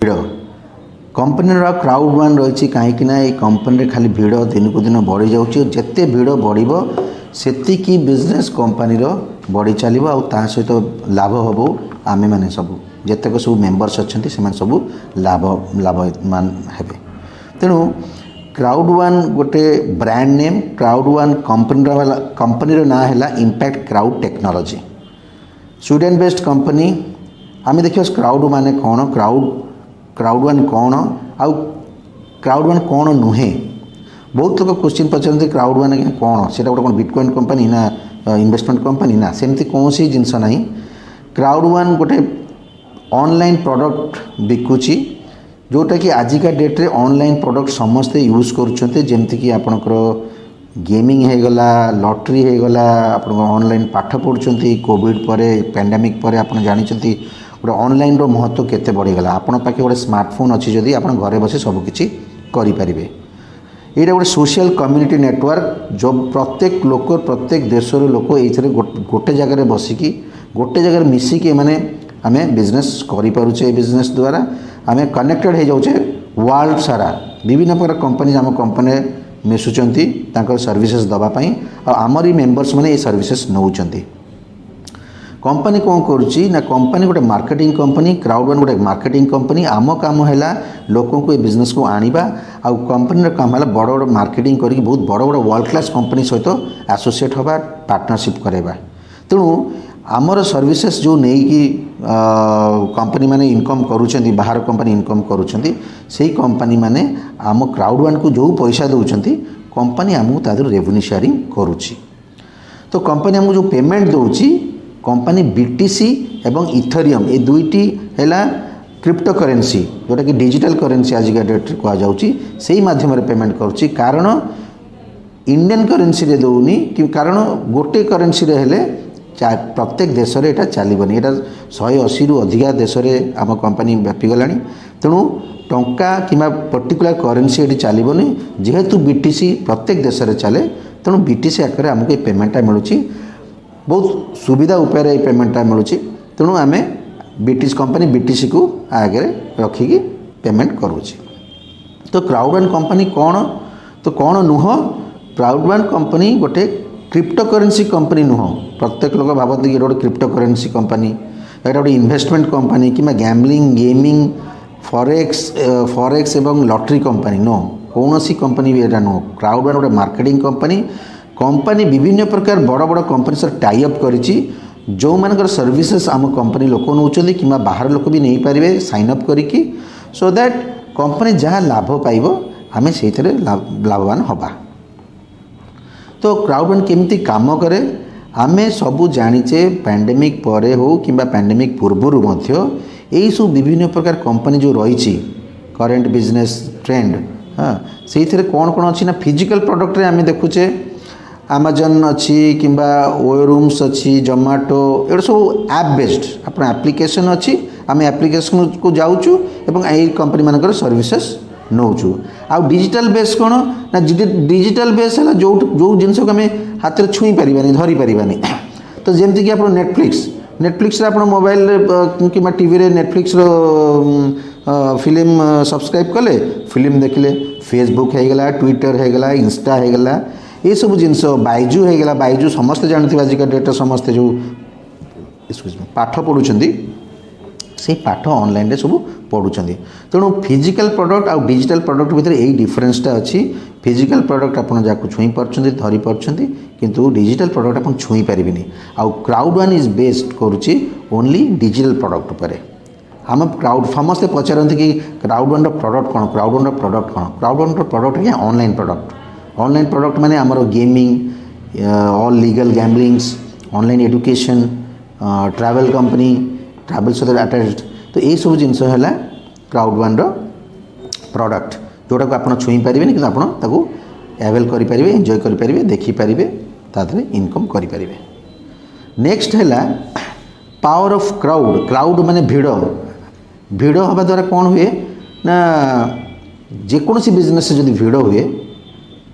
ଭିଡ଼ company crowd one रही कहीं कंपनी खाली भिड़ दिन को दिन बढ़ी जाऊँगी जिते भिड़ बढ़ से बिजनेस कंपनी बढ़ी चलो सहित लाभ हम आम मैंने सब जितक सब मेंबर्स अच्छा से सब लाभवान हे तेणु क्राउड वन गोटे brand name crowd one company ना है impact crowd technology Sweden based company आम देखिए क्राउड माने कौन क्राउड वन कौन आउ क्राउड वन कौन नुहे बहुत लोग क्वेश्चन पचारते क्राउड वन कौन से गोटे कौन बिटकॉइन कंपनी ना इन्वेस्टमेंट कंपनी ना सेमती कौन सी जिनस ना क्राउड वन गोटे ऑनलाइन प्रोडक्ट बिकुची जोटा कि आजिका डेट रे ऑनलाइन प्रोडक्ट समस्ते यूज करमती आपणकर गेमिंग हो गला लॉटरी हो गला आप ऑनलाइन पाठ पढ़ुंट कोविड पर पैंडेमिक पर आप जानते गोटे ऑनलाइन रो महत्व केते बढ़ीगला आपण पाखे गोटे स्मार्टफोन अच्छी जदि आप घरे बसी सबकि करें यहाँ गोटे सोशल कम्युनिटी नेटवर्क जो प्रत्येक लोक प्रत्येक देशर लोक ये गोटे जगह बसिकी गोटे जगह मिसिकी मैंने आम बिजनेस करें बिजनेस द्वारा आम कनेक्टेड हो जाऊे वर्ल्ड सारा विभिन्न प्रकार कंपनी आम कंपनी मिसुंच सर्विसेज दवापाई आमरी मेंबर्स मैंने ये सर्विसेज नौकरी कंपनी कौन करुच्ची ना कंपनी गोटे मार्केटिंग कंपनी क्राउड वन गोटे मार्केटिंग कंपनी आम काम है लोक को ये बिजनेस को आनिबा आ कंपनी काम है बड़ बड़ मार्केटिंग करके बहुत बड़ बड़ वर्ल्ड क्लास कंपनी सहित एसोसिएट हवा पार्टनरशिप करवा तेणु आमर सर्विसेज जो नहीं कि कंपनी माने इनकम करुँच बाहर कंपनी इनकम करुँच से कंपनी माने आम क्राउड वन को जो पैसा दौरान कंपनी आमको तादर रेवेन्यू शेयरिंग करुच्ची तो कंपनी आमको जो पेमेंट दौची कंपनी बीटीसी एवं इथेरियम ये दुईटी है क्रिप्टो करेन्सी जोटा कि डिजिटल करेन्सी आजिका डेट कहुच्छी से माध्यम पेमेंट करुच्ची कारण इंडियन करेन्सी रे दौनी कि कारण गोटे करेन्सी रे हेले प्रत्येक देश में यहाँ चलनी यहाँ 180 रु अधिका देश में आम कंपनी व्यापीगला तेणु टंका कि पर्टिकुलर करेन्सी ये चलनी जेहेतु बीटीसी प्रत्येक देश में चले तेणु बीटीसी आकार आमको ये पेमेंटा मिलूँ बहुत सुविधा उपाय पेमेंटा मिलूँ तेणु आम बीटीसी कंपनी बीटीसी को आगे रखिकी पेमेंट करुँच तो क्राउड वन कंपनी कौन तो कौन नुह क्राउड वन कंपनी गोटे क्रिप्टो करेन्सी कंपनी नुह प्रत्येक लोग भावती कि गोटे क्रिप्टो करेन्सी कंपनी यहाँ गोटे इन्वेस्टमेंट कंपनी कि गैम्बलिंग गेमिंग फॉरेक्स एवं लॉटरी कंपनी नो कौन सी कंपनी भी यहाँ नुह क्राउड वन गोटे मार्केटिंग कंपनी विभिन्न प्रकार बड़ बड़ कंपनी सर टाई अप करिछि जो मानकर सर्विसेज आम कंपनी लोक नौकरी कि बाहर लोक भी नहीं पारे साइन अप करिकी सो दैट कंपनी जहाँ लाभ पाइब आम से लाभवान हवा तो क्राउड वन केमती काम करे आमे सबू जानीचे पैंडेमिक परे हो कि पैंडेमिक पूर्वर यही सब विभिन्न प्रकार कंपनी जो रही करेंट बिजनेस ट्रेंड हाँ से कौन कौन अच्छी ना फिजिकल प्रोडक्ट आम देखुचे Amazon अच्छी कि ओरूम्स अच्छी जोमाटो ये सब ऐप बेस्ड आप एप्लिकेशन अच्छी आम एप्लिकेशन को जाऊँ एवं यही कंपनी मानकर सर्विसेज नौचु आ डिजिटल बेस कौन ना डिजिटल बेस है जो जो जिनस को आम हाथ में छुई पारानी धरी पारानी तो जमती कि आप नेटफ्लिक्स आप मोबाइल कि टीवी रे नेटफ्लिक्स फिल्म सब्सक्राइब कले फिल्म देखले फेसबुक हो गला ट्विटर हो गला इंस्टा हो गला ये सब जिनस बाइजू हो गला बाइजू समस्ते जानते आजिका डेट समस्ते जो पाठ पढ़ुंट से पाठ ऑनलाइन रे सब पढ़ुंट तेणु फिजिकल प्रोडक्ट आउ डिजिटल प्रोडक्ट भितर यही डिफरेंसटा अच्छी फिजिकल प्रोडक्ट आप जहाँ छुई पार्टी धरी पार्टी किंतु डिजिटल प्रोडक्ट आप छुई पारे आउ क्राउड वन इज बेस्ड करुच्ची ओनली डिजिटल प्रोडक्ट पर आम क्राउड समस्ते पचारती कि क्राउड वन प्रोडक्ट कौन क्राउड वन प्रोडक्ट कौन क्राउड वन प्रोडक्ट है ऑनलाइन प्रोडक्ट माने आमर gaming all legal gamblings online education travel company travel सहित अटैच्ड तो ये सब जिनस है क्राउड वन प्रोडक्ट जोटा को आप छुई पारे कि आपको एवेल करें एंजॉय करें देखिपारे तादे इनकम करें नेक्स्ट है पावर ऑफ क्राउड माने भिड़ हवा द्वारा कौन हुए ना जेकोसी बिजनेस जब भिड़ हुए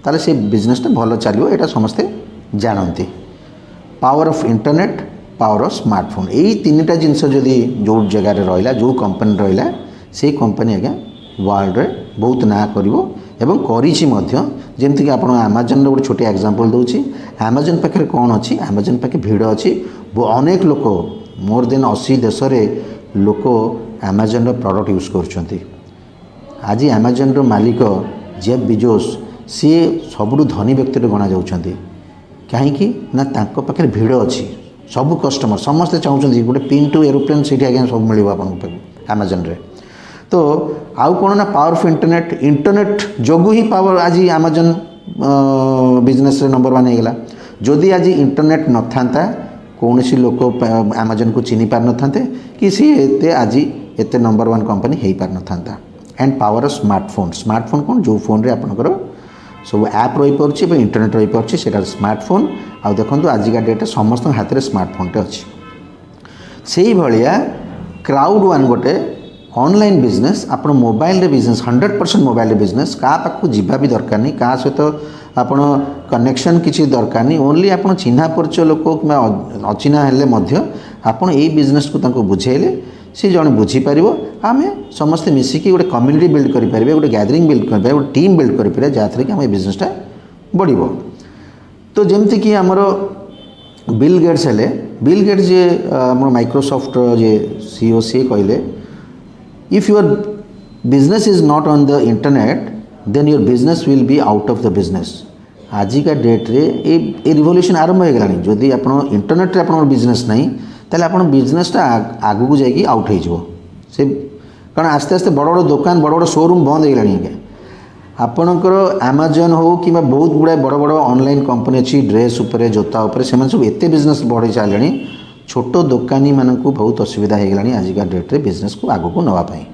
ताले से बिजनेसटा भल चलो यहाँ समस्ते जानती power of internet power of smartphone यही तीन टा जिनस जदि जो जगार रहा जो कंपनी रहा से कंपनी आज्ञा वर्ल्ड रे बहुत ना करिवो एवं करिछि मध्य जेमति कि आपण अमेजन रो गोटे छोटे एग्जांपल दउछि अमेजन पाखे कौन अच्छी अमेजन पाखे भिड़ अच्छी अनेक लोक मोर देन 80 देश रे लोक अमेजन रो प्रोडक्ट यूज करुछंती आज अमेजन रो मालिक जेफ बिजोस सी सबुठु धनी व्यक्ति गणा जाउछंती कहीं ना तांको पाखे भिड़ अच्छी सब कस्टमर समस्ते चाहते गोटे पिन टू एरोप्लेन सीट आज्ञा सब मिल अमेजन रे तो आउ कौन ना पावरफुल इंटरनेट जोगु ही पावर आज अमेजन बिजनेस रे नंबर 1 होगा जदि आज इंटरनेट न था कौन सी लोक अमेजन को चिन्ह पार न था कि सी एते आज एते नंबर 1 कंपनी हो पार न था एंड पावर स्मार्टफोन कौन जो फोन रे आपनकर सब ऐप रही पार्छ इंटरनेट रही पार्छ से स्मार्टफोन आउ देखो आजिका डेट समस्त हाथ में स्मार्टफोन अच्छी से भाया क्राउड वन गोटे ऑनलाइन बिजनेस आप मोबाइल रे बिजनेस 100% मोबाइल रे बिजनेस क्या पाखु जीवा भी दरकार नहीं क्या सहित आपण कनेक्शन किसी दरकार नहीं ओनली आप चिन्हा परिचय लोक कि अचिन्हा हेले मध्य आपण यही बिजनेस को तांको बुझेले सी जन बुझीपर आम समस्ते मिसिकी गोटे कम्युनिटी बिल्ड करें गोटे गैदरिंग बिल्ड करें गोटे टीम बिल्ड करें जहाँ कि आम बिजनेसटा बढ़ तो जमती कि आमर बिल गेट्स हेले बिल गेट्स जे आम माइक्रोसॉफ्ट जे सीईओ सी कहले if your business is not on the internet then your business will be out of the business आजिका डेट रे ए रिवोल्यूशन आरंभ हो गलानी जदि आप इंटरनेट रे आपन बिजनेस नहीं ताले आपन बिजनेसटा आगु को जाइए आउट हो से कारण आस्ते आस्ते बड़ बड़ दुकान बड़ बड़ शोरूम बंद हो गलानी आपणकर अमेजन हो कि बहुत गुड़ाए बड़ बड़ ऑनलाइन कंपनी अच्छी ड्रेस उपरे जोता उपरे से सब एते बिजनेस बढ़ी सारे छोट दुकानी मानक बहुत असुविधा हो गलानी आजिका डेट रे बिजनेस को आगु को नवापाई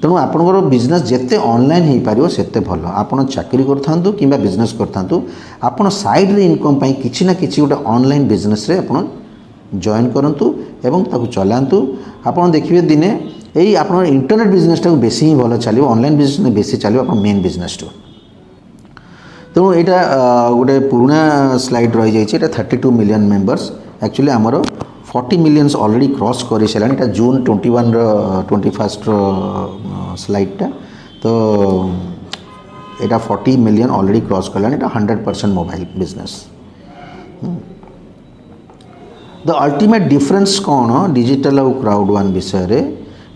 तेणु आपणकर बिजनेस जिते ऑनलाइन हो पार सेते भल आपड़ चाकरी करूँ कि बिजनेस करूँ आपड़ साइड रे इनकम पाई किछि ना किछि गोटे ऑनलाइन बिजनेस रे आपड़ जॉइन करंतु एवं ताकू चलांतु आपड़ देखिए दिने यही आप इंटरनेट बिजनेस टाक बेसी ही भल चलो ऑनलाइन बिजनेस बेसी चलो आप मेन बिजनेस टू तेणु यहाँ गोटे पुराना स्लाइड रही जाइए 32 मिलियन मेंबर्स एक्चुअली आमर 40 मिलियंस ऑलरेडी क्रॉस कर सारा जून 21 स्लाइडटा तो यहाँ 40 मिलियन ऑलरेडी क्रॉस कला 100% mobile business the ultimate difference कौन डिजिटल और क्राउड वन विषय रे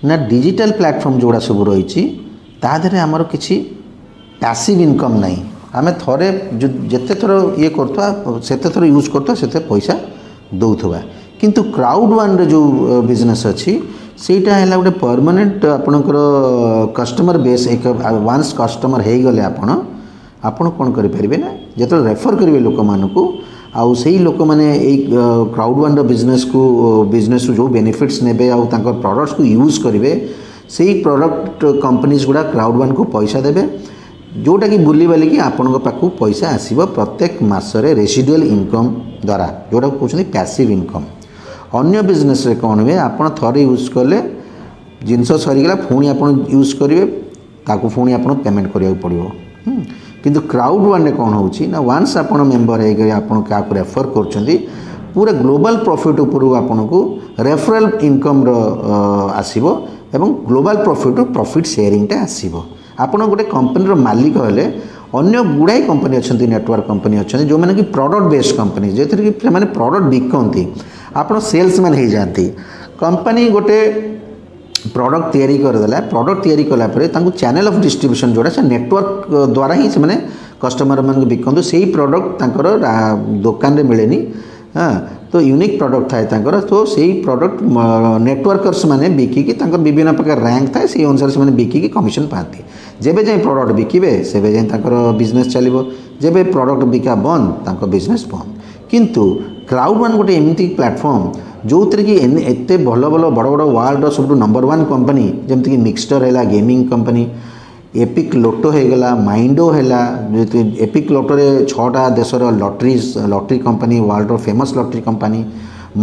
ना डिजिटल प्लेटफॉर्म जोड़ा सब रही तादे आमर किसी पैसिव इनकम नहीं आम थे जिते थर ये करते थर यूज करते पैसा दौथुआ किंतु क्राउड वन रे जो बिजनेस अच्छी सेटा है गोटे परमानेंट आपणकर कस्टमर बेस एक वन्स कस्टमर हो गले आपण कौन करें ना जो रेफर करेंगे लोक मानक आउ सही लोक मैंने क्राउड वन बिजनेस जो बेनिफिट्स नेबे आउ तांकर प्रोडक्ट्स को यूज करेंगे से प्रोडक्ट कंपनीज गुड़ा क्राउड वन को पैसा देवे जोटा कि बुली बाली कि आपण पाखु पैसा आसीबो प्रत्येक मासरे रेसिडुअल इनकम द्वारा जोटा कहते पैसिव इनकम अन्य बिजनेस रे कौन हुए आपण थरे यूज कले जिनस सरीगला पुणी आपण यूज करेंगे ताकू पुणी आपण पेमेंट करिया पड़िबो किंतु क्राउड वन रे कौन होची ना वन्स आपण मेंबर हे गए आपण क्या रेफर करछंती पूरा ग्लोबल प्रॉफिट ऊपर आपण को रेफरल इनकम रो आसीबो एवं ग्लोबल प्रॉफिट शेयरिंगटा आसीबो आपण गोटे कंपनी रो मालिक हेले अन्य गुड़ाई कंपनी अच्छा नेटवर्क कंपनी अच्छा जो मैंने कि प्रोडक्ट बेस्ड कंपनी जो कि मैंने प्रोडक्ट बिकती आपड़ सेल्समैन हो जाती कंपनी गोटे प्रोडक्ट तैयारी करदेला प्रोडक्ट तैयारी कलापर चैनल ऑफ डिस्ट्रीब्यूशन जोड़ा से नेटवर्क द्वारा ही से कस्टमर मान बिकते से ही प्रोडक्ट दुकान रे मिलेनी हाँ तो यूनिक प्रोडक्ट थाए तांकर तो सही प्रोडक्ट नेटवर्कर्स माने बिकिकी तांकर विभिन्न प्रकार रैंक थाए से अनुसार से बिकिकी कमिशन पाती जेबे जाए प्रोडक्ट बिकिबे सेबे जाए तांकर बिजनेस चलिबो जेबे प्रोडक्ट बिका बंद तांकर बिजनेस बंद किंतु क्राउड वन गोटे एमती प्लेटफॉर्म जो कि एते भल भल बड़ बड़ वर्ल्ड सब नंबर 1 कंपनी जमती कि मिक्सचर है गेमिंग कंपनी एपिक लोटो होगला माइंडो है एपिक लोटो रे 6टा देशर lottery company world famous lottery company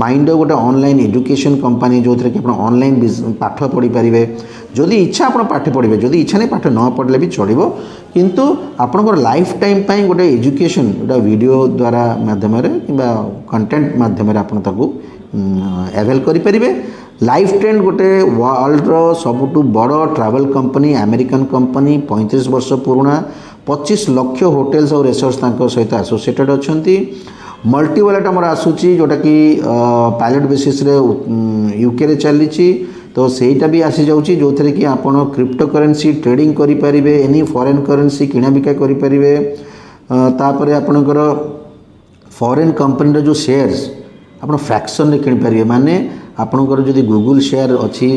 माइंडो गोटे ऑनलाइन एजुकेशन कंपनी जो कि आप ऑनलाइन पाठ पढ़ी पारे जदि इच्छा आप पाठ पढ़े जदि इच्छा नहीं पाठ न पढ़ले भी चलो किंतु आपंकर लाइफ टाइम पाई गोटे एजुकेशन गोटे वीडियो द्वारा माध्यम कि कंटेंट माध्यम आप अवेल करें लाइफ ट्रेंड गोटे वर्ल्डर सबुठ बड़ ट्रावेल कंपनी अमेरिकन कंपनी 35 वर्ष पुराणा 25 लाख होटेल्स और रिसोर्ट्स सहित एसोसिएटेड अच्छा मल्टी वॉलेट आमर आसूची जोटा कि पायलट बेसिस रे यूके रे चली तो सेटा भी आसी जाउची जो थे कि आप क्रिप्टो करेन्सी ट्रेडिंग करें एनी फॉरेन करेन्सी किना बिका करें तापर आपणकर फॉरेन कंपनी जो शेयर्स आप फ्रैक्शन रे किन पारे माने आपणकर जदि गूगल शेयर अच्छी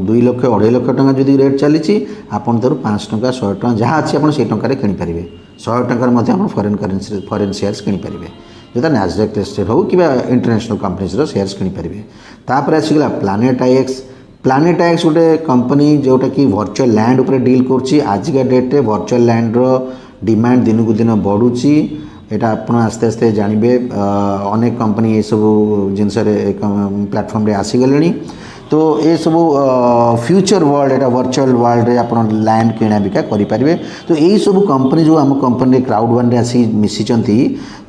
2 लाख 2.5 लाख टका जदि रेट चली आपन तर 5 टका 100 टका जहाँ अच्छी आप से टकर किन पारे 100 टकर फॉरेन करेन्सी फॉरेन शेयर्स किन पारे जोटा नैस्डैक लिस्टेड हो कि इंटरनेशनल कंपनीज शेयर्स किन पारे तापर आसीगला प्लानेट एक्स गोटे कंपनी जोटा कि वर्चुअल लैंड उपर डील कर आजिका डेट्रे वर्चुअल लैंड रो डिमांड दिन को दिन बढ़ुची एटा आपण आस्ते आस्ते जानबे अनेक कंपनी ये सब जिनस प्लेटफॉर्म रे आसीगले तो ये सब फ्यूचर वर्ल्ड एटा वर्चुअल वर्ल्ड रे आपण लैंड किना बिका करि पारिबे तो यही सब कंपनी जो आम कंपनी क्राउड वन रे आसी मिसिचंती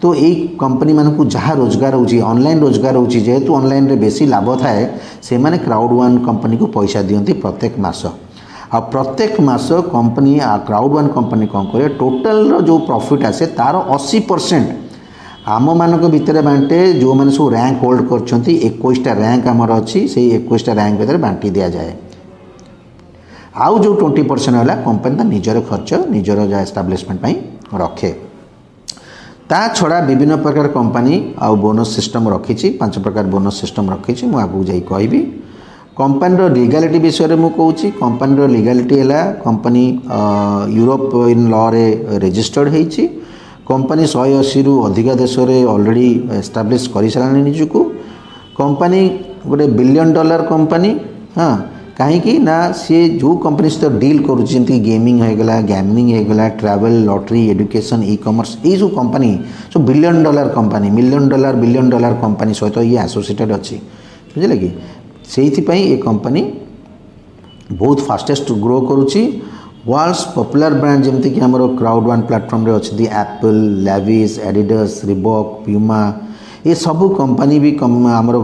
तो यही कंपनी मान को जहाँ रोजगार होची ऑनलाइन रोजगार होची जेहेतु ऑनलाइन रे बेसी लाभ थाए से माने क्राउड वन कंपनी को पैसा दियंती प्रत्येक मास आ प्रत्येक मास कंपनी क्राउड वन कंपनी कौन करे टोटल जो प्रॉफिट आसे तार 80% आम मान भितर बांटे जो मैंने सब रैंक होल्ड कर 21टा रैंक आमर अच्छी से 21टा रैंक भितर बांटी दि जाए आउ जो 20% है कंपनी निजर खर्च निजर एस्टाब्लिशमेंट रखे ता छड़ा विभिन्न प्रकार कंपनी आउ बोनस सिस्टम रखी 5 प्रकार बोनस सिस्टम रखी मुझे आगू जा कहि कंपनी लीगालिटी विषय में कहूँ कंपनी लीगालिटी है कंपनी यूरोप इन लॉ रे रजिस्टर्ड होती कंपनी 180 रु अधिक देश में ऑलरेडी एस्टाब्लिश कर सारे निजुक कंपनी गोटे $1 बिलियन कंपनी हाँ कहीं ना सी जो कंपनी सहित डील करुँच गेमिंग होगला गैमलिंग होगला travel lottery education e commerce ये जो कंपनी सब $1 बिलियन कंपनी $1 बिलियन कंपनी सहित ये एसोसिएटेड अच्छी बुझे कि से ये कंपनी बहुत फास्टेस्ट ग्रो करुच्ची वर्ल्ड्स पॉपुलर ब्रांड जमती कि आमर क्राउड वन प्लेटफॉर्म रे अच्छी Apple Levi's Adidas Reebok Puma ये सबू कंपनी भी आमर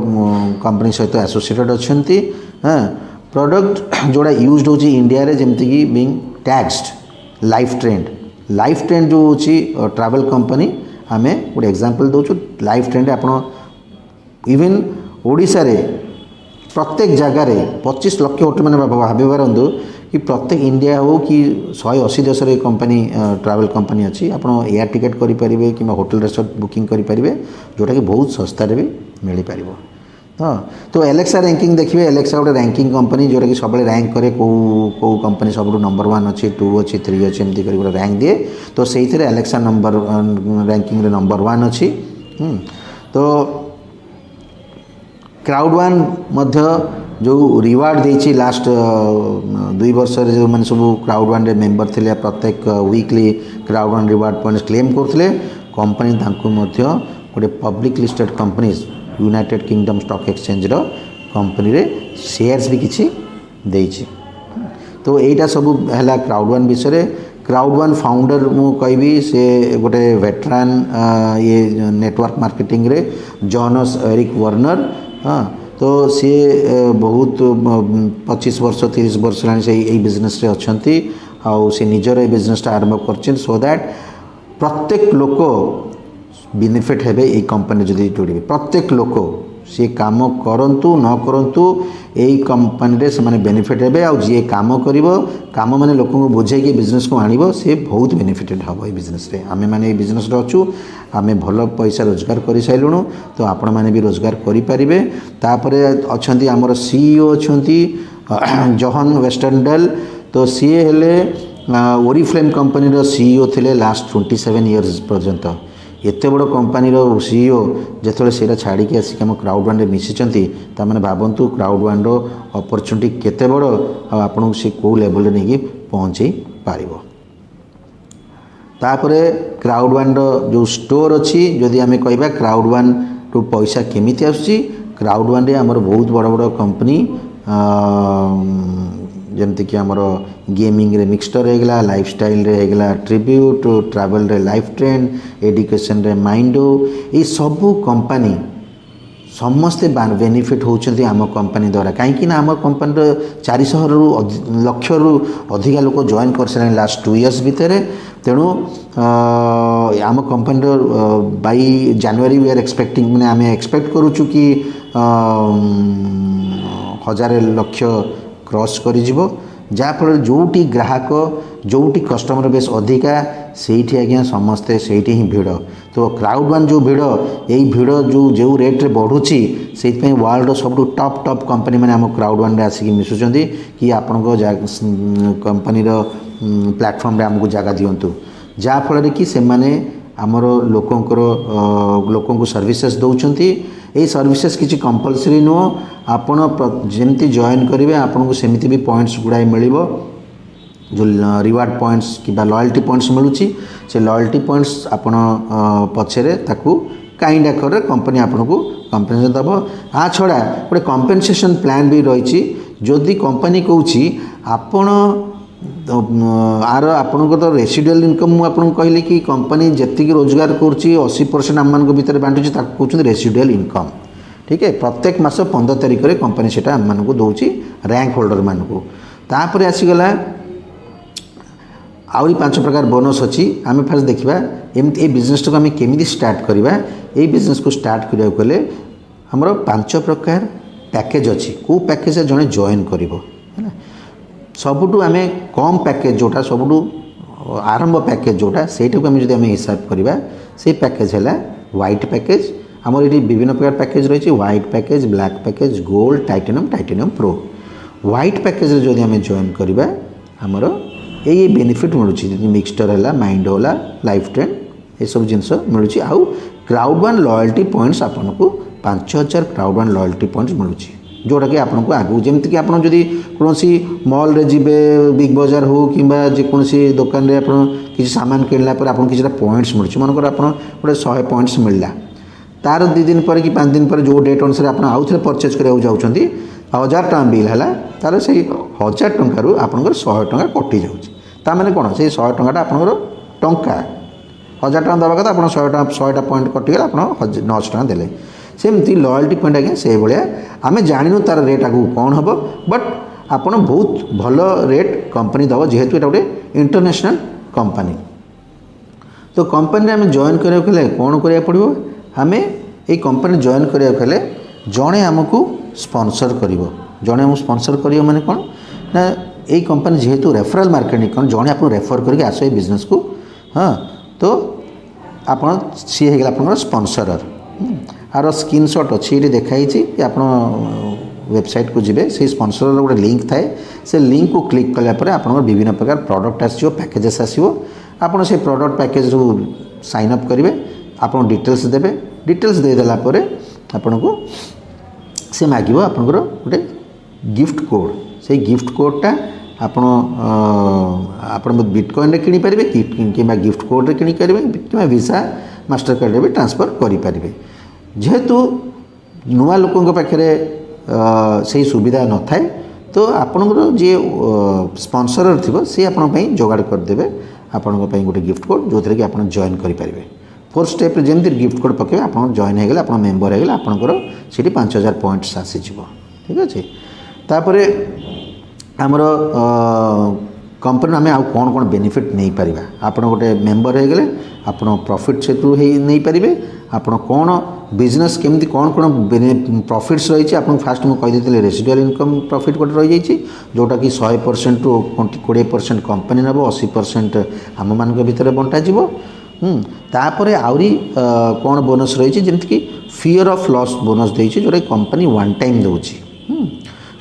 कंपनी सहित एसोसिएटेड अच्छी हाँ प्रोडक्ट जोड़ा यूज्ड हो इंडिया रे जमती कि बीइंग टैक्सड लाइफ ट्रेंड जो होची ट्रैवल कंपनी आमे गोटे एग्जांपल दोचु लाइफ ट्रेंड आपण इवन ओडिशा रे प्रत्येक जगार 25 लाख होटल मैंने भाभी पारतु कि प्रत्येक इंडिया हो कि 180 देश कंपनी ट्रैवल कंपनी अच्छी आप एयर टिकेट करें कि होटल रिसोर्ट बुकिंग करेंगे जोटा कि बहुत सस्तार भी मिल पार हाँ तो एलेक्सा रैंकिंग देखिए एलेक्सा गोटे रैंकिंग कंपनी जोटा कि सब रैंक करे कौ कंपनी सब नंबर 1 अच्छी 2 अच्छी 3 अच्छी एमती कर गोटे रैंक दिए तो से एलेक्सा नंबर रैंकिंग नंबर 1 अच्छी तो क्राउड वन मध्य जो रिवार्ड देछि लास्ट 2 वर्ष जो मैंने सब क्राउड वन रे मेंबर थे प्रत्येक weekly crowd one reward points claim करते कंपनी गोटे public listed companies United Kingdom stock exchange रो कंपनी रे शेयर्स भी किछि देछि तो एटा सब है क्राउड वन विषय क्राउड वन फाउंडर मु कहबी से गोटे वेटरान ये नेटवर्क मार्केटिंग रे जॉनस एरिक वर्नर हाँ तो सी बहुत 25 वर्ष 30 वर्ष से यही बिजनेस रे अच्छी आउ से निजर ये बिजनेस आरंभ कर सो दैट प्रत्येक लोक बेनिफिट हेबे ये कंपनी जदि जोड़े प्रत्येक लोक सी काम करंतु न करंतु यही कंपनी रे से माने बेनिफिट हेबे आ जे काम करिवो काम माने लोक को बुझाई बिजनेस को आनिबो से बहुत बेनिफिटेड हबो ये बिजनेस रे आमे माने ये बिजनेस रे अछु आमे भल पैसा रोजगार करि साइलुनु तो आपण माने भी रोजगार करि परिबे तापरे अछंती हमर सीईओ अछंती जॉन वेस्टर्नडेल तो सी हेले ओरिफ्लेम कंपनी रो सीईओ थिले लास्ट 27 इयर्स पर्यंत एत बड़ कंपनी सीईओ जो से छाड़ी आसिक आम क्राउड वन मिशिंट ताने भावतु क्राउड वन अपरच्युनिटी केते बड़ आपन से कौ लेवल नहीं पहुँचे पार तापर क्राउड वन जो स्टोर अच्छी जदि आम कह क्राउड वन टू पैसा केमी आसूँ क्राउड वन रे आमर बहुत बड़ बड़ कंपनी जमती कि आमर गेमिंग रे मिक्सचर होगला लाइफस्टाइल रे होगला ट्रिब्यूट ट्रैवल रे लाइफ ट्रेंड एजुकेशन रे माइंडो ये सबू कंपनी समस्ते बेनिफिट होउछन्ति आम कंपनी द्वारा कहीं आम कंपनी 400 लक्ष रु अधिक लोक जॉइन कर सारे लास्ट 2 इयर्स भितर तेणु आम company by January we are expecting मैंने आम एक्सपेक्ट करूँ कि 1000 लक्ष क्रॉस कर जहाँफल जोटी ग्राहक जोटी कस्टमर बेस अधिका से आज्ञा समस्ते से ही भिड़ तो क्राउड वन जो भिड़ यही भिड़ जो रेट रे बढ़ुची से वर्ल्ड सब टॉप टॉप कंपनी मैंने आम क्राउड वन रे आसिक मिसुचंती कि आपण कंपनी प्लेटफॉर्म रे आमको जगह दिंतु जहाँफल कि से माने आमर लोकों सर्विसेज दौरान ये सर्विसेज किसी कंपलसरी नुह आपण जमती जॉइन करेंगे आपन को सेमती भी पॉइंट्स गुड़ाए मिल जो रिवार्ड पॉइंट्स कि लॉयल्टी पॉइंट्स मिलूँ से लॉयल्टी पॉइंट्स आपण पछरे ताकू काइंड आकर कंपनी आपन को कम्पेनसेसन दब आ छड़ा गोटे कम्पेनसेसन प्लान भी रही जदि कंपनी कौची आपण आर आपन तो रेसिडुअल इनकम मुझे कहली कि कंपनी जी रोजगार करुँची 80% आम मान भितर बांटुची कहते रेसिडुअल इनकम ठीक है प्रत्येक मास 15 तारिख में कंपनी से आम मान को दौर रैंक होल्डर मान को तापर आसीगला आहरी 5 प्रकार बोनस अच्छी आम फास्ट देखा एमती बिजनेस को आम केमी स्टार्ट करवा ये बिजनेस को स्टार्ट करें हमर 5 प्रकार पैकेज अच्छी कौ पैकेज जड़े जॉइन कर सबुठू आम कम पैकेज जोटा सबुठू आरंभ पैकेज जोटा से आम हिसाब करवा से पैकेज है व्हाइट पैकेज आमर ये विभिन्न प्रकार पैकेज रही है white package black package gold titanium pro white package जो आम जॉइन करवा आमर ये बेनिफिट मिलूँ मिक्सचर है माइंड होला लाइफ ट्रेंड ये सब जिनस मिलूँ आउ क्राउड वन लॉयल्टी पॉइंट्स आपन को 5000 क्राउड वन लॉयल्टी पॉइंट्स मिलूँ जोटा कि आपन को आगू जमती कि आपन जदि कौन मॉल रे जीवे बिग बाजार हो कि जेकोसी दुकान रे आपन किसी सामान किनला पर आपन किसी पॉइंट्स मिलूँ मनकर आपन गोटे 100 पॉइंट्स मिलला तार 2 दिन पर कि 5 दिन पर जो डेट अनुसार आप आउ थे परचेज कराया जाऊँगी 1000 टଙ୍କା बिल है तार से 1000 टंकार आपंकर 100 टଙ୍କା कटि जाऊँगी मैंने कौन से 100 टंकाटा आपंकर टंका 1000 टଙ୍କା देवा कथा आप 100टा पॉइंट कटिगला आप 900 टଙ୍କା देले सेमती लॉयल्टी पॉइंट आज्ञा से भाया आम जानू तार रेट आगू कौन हम बट आपड़ बहुत भल रेट कंपनी दब जेहेतु ये गोटे इंटरनेशनल कंपनी तो कंपनी आम जॉइन करें कौन करा पड़ो आम ये कंपनी जॉइन करें जड़े आमको स्पॉन्सर कर जड़े आम स्पॉन्सर कर माने कौन ना यही कंपनी जेहेतु रेफरल मार्केटिंग कौन जड़े आप रेफर करके आस बिजनेस को हाँ तो आप सी है आप स्पॉन्सरर आर स्क्रीनशॉट अच्छी ये देखाई कि आप वेबसाइट को जीवे से स्पॉन्सर गोटे लिंक थाए से लिंक को क्लिक कलापर आप विभिन्न प्रकार प्रोडक्ट आसो पैकेजेस आसो आप से प्रोडक्ट पैकेज रू साइन अप करेंगे आप डिटेल्स देवे डिटेल्स देदेला आपन को से मागिब आपंकर गोटे गिफ्ट कोड से गिफ्ट कोडटा आपण बिटकॉइन रे किनी पारिबे कि गिफ्ट कोड रे किनी पारिबे कि वीसा मास्टर कार्ड रे भी ट्रांसफर करि पारिबे जेहेतु नुआ लोकों पाखे से सुविधा न थाए तो आपणकर जी स्पॉन्सर थी सी आपंपाई जोगाड़ करदे आपण गोटे गिफ्ट कोड जो थी कि आप जॉइन करेंगे 4 स्टेप जमी गिफ्ट कोड पकड़े आप जॉइन होगले आप मेम्बर होगले आपंकर से 5000 पॉइंट्स आसीज ठीक अच्छे तापर आमर कंपनी आम आउ कौन कौन बेनिफिट नहीं पार आप गोटे मेम्बर होगले आप प्रॉफिट से नहीं पारे आप कौन बिजनेस केमती कौन कौन प्रॉफिट्स रही आप फास्ट मुझे कहीदी रेसिडुअल इनकम प्रॉफिट गोटे रही जाइए जोटा कि 100% रु 20% कंपनी नब 80% आम मान भर बंटा जीव तापर आहरी कौन बोनस रही जमीक कि फियर ऑफ लॉस बोनस देती जोटा कंपनी वन टाइम दूची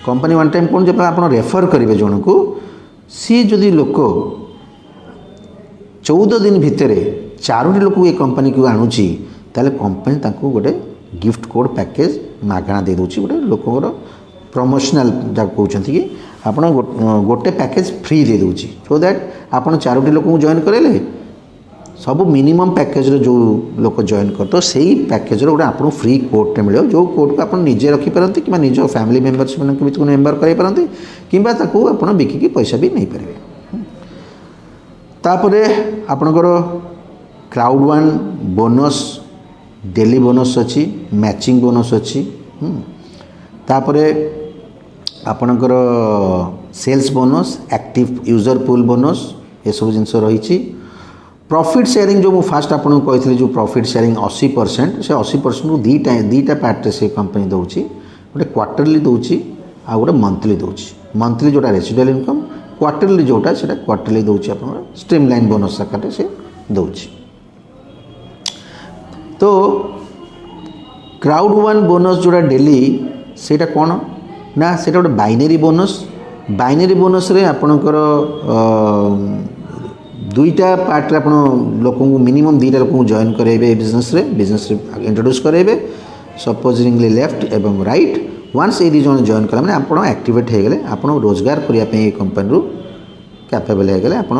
कंपनी वन टाइम कौन जब आप रेफर करेंगे जन को सी जदि लोक 14 दिन भितर 4टी लोक ये कंपनी को आणुची ताले कंपनी तांको गोटे गिफ्ट कोड पैकेज मागणा दे दूची गोटे लोकर प्रमोशनल जहाँ कहते कि आप गोटे पैकेज फ्री दे दूची सो दैट आप 4टी लोक जॉइन करेले सब मिनिमम पैकेज जो लोक जॉइन कर तो सही पैकेज गोटे आपको फ्री कोडटे मिले जो कोड को आप निजे रखिपारती कि निज फैमिली मेम्बर्स भितर मेम्बर कराइपारती कि आप बिकिकी पैसा भी नहीं पारे तापर आपणकर crowd one bonus daily bonus अच्छी मैचिंग बोनस अच्छी तापरे आपणकर sales bonus active user pool bonus ये सब जिनस रही प्रॉफिट शेयरिंग जो फास्ट आपको कही जो प्रॉफिट शेयरिंग 80% से 80% को दीटा पार्ट से कंपनी दूसरी गोटे क्वार्टरली दूसरी आ गोटे मंथली दूसरी मंथली जोटा रेसिडुअल इनकम क्वार्टरली जोटा से क्वार्टरली दूसरी आप स्ट्रीमलाइन बोनस आकार से दूसरी। तो क्राउड वन बोनस जोड़ा डेली सेटा कौन ना सेटा गोटे बाइनरी बोनस रे आपणकर दुईटा पार्ट आप लोक मिनिमम दुईटा लोक जॉइन करेंगे बिजनेस रे इंट्रोड्यूस करेंगे सपोजिंगली लेफ्ट एवं राइट वन्स ये दुज जॉइन कला मैंने आप एक्टिवेट हो गले आप रोजगार करने कंपनी कैपेबल हो गले आप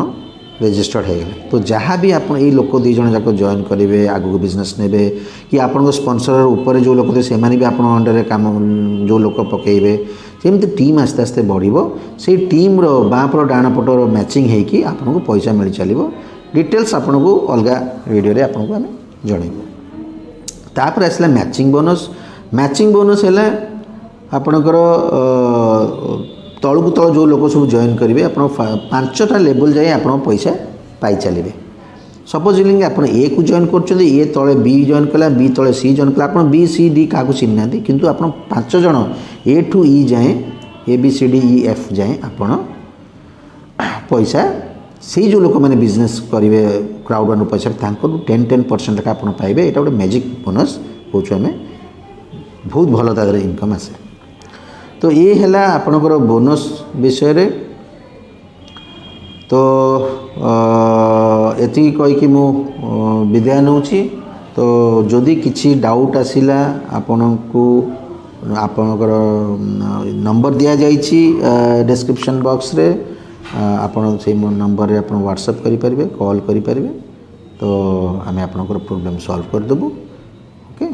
रेजिस्टर्ड हो गले। तो जहाँ भी आप लोक दुई जन जाक जॉइन करेंगे आगू बिजनेस ने कि आप स्पॉन्सर ऊपर जो लोक थे से भी आप अंडर काम जो लोक पकेबे सेमती टीम आस्ते आस्ते बढ़ो से टीम बाँपर डाण पटर मैचिंग होगी आपको पैसा मिल चलो डिटेल्स आपको अलग वीडियो आपको आम जनइबू। तापर आसला मैचिंग बोनस है आपणकर तलू तल जो लोक सब जॉइन करेंगे आप 5टा लेवल जाए आप पैसा पाई चलिए सपोजिंग आप ए को जॉइन कर ए तले बी जॉइन कला बी तले सी जॉइन कला आप बी सी डी क्या चिन्ह ना कि आप 5 जन ए टू ई जाए A B C D E F जाए आप पैसा से जो लोक मैंने बिजनेस करेंगे क्राउड वन पैसा 10% लेखा आप पाइबे यहाँ गोटे मैजिक बोनस कौन आम बहुत भल तरह इनकम आसे। तो ये है आपणकर बोनस विषय रे। तो एति कहीकि मु विदाय नौची। तो जदि किसी डाउट आसिला आपनकु आपनकर नंबर दिया जाइछि डिस्क्रिप्शन बॉक्स रे आपण से नंबर रे आपण व्हाट्सएप करि परिबे कॉल करि परिबे। तो आमे आपनकर प्रॉब्लम सॉल्व कर देबु। ओके।